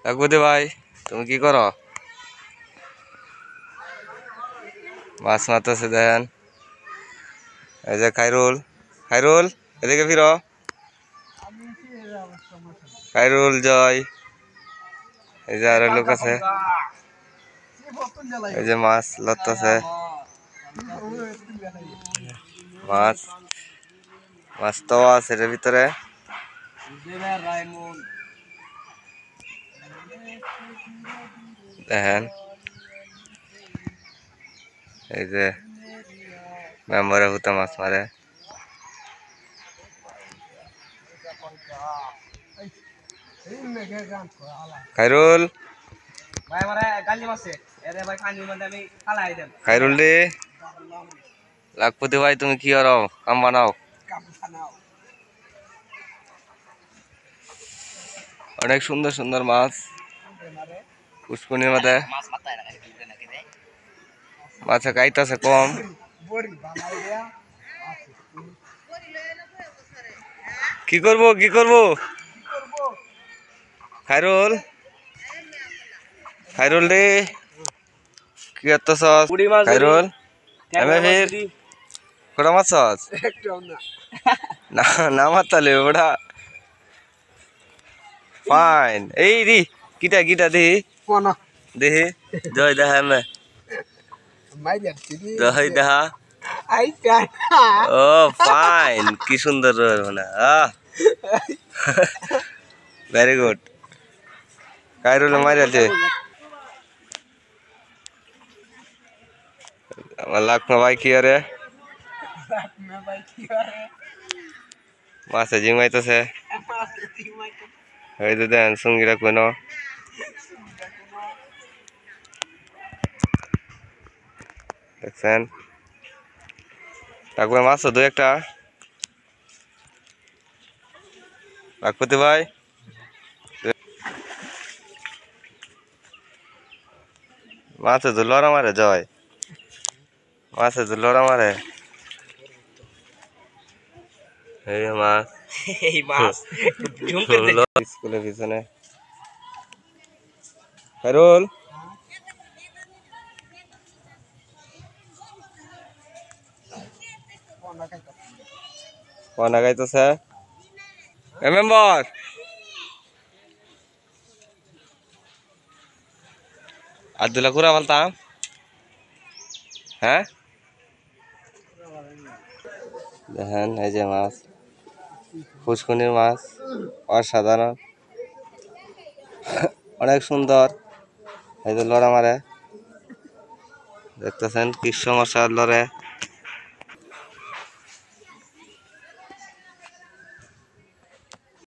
কাকুদি ভাই তুমি কি করো? মাছ মারতেছে দেখেন। এই যে খাইরুল, খাইরুল এদিকে ফিরো। খাইরুল জয়, এই যে আরো লোক আছে। এই যে মাছ লড়তেছে, মাছ মাছ তো আছে এর ভিতরে। দেখেন এই যে মেম্বারে ভূতে মাছ মারে। খাইরুল, খাইরুল রে লাখপতি ভাই তুমি কি করো? কাম বানাও। অনেক সুন্দর সুন্দর মাছ পুষ্কনির মধ্যে। মাছে খাইতেছে কম। কি করব কি করব? খাইরুল, খাইরুল রে কি করতেছস? খাইরুল এমে ফির কোটা মারছস? না না মারতালে ওটা ফাইন। এই রি কিটা কিটা দেহি দেহি জয় দেখা এমে জয় দেখা। ও ফাইন, কি সুন্দর মানে ভেরি গুড। খাইরুল মারিয়াছে আমার লাখনা ভাই কি আরে মাছে জিমাইতেছে। এই যে দেন সঙ্গীরা কোন দেখছেন তারপরে মাছ দু একটা। লাখপতি ভাই মাছে তো লড়া মারে জয়, মাছে তো লড়া মারে। এই মাছ এই মাছ স্কুলের পিছনে। খাইরুল কোনা গাইতেছে এ মেম্বার। আব্দুল্লাহ কুরা বলতাম হ্যাঁ। দেখেন এই যে মাছ পুষ্কনির মাছ অসাধারণ অনেক সুন্দর। এই যে লড়া মারে দেখতেছেন কি সমস্যা লড়ে।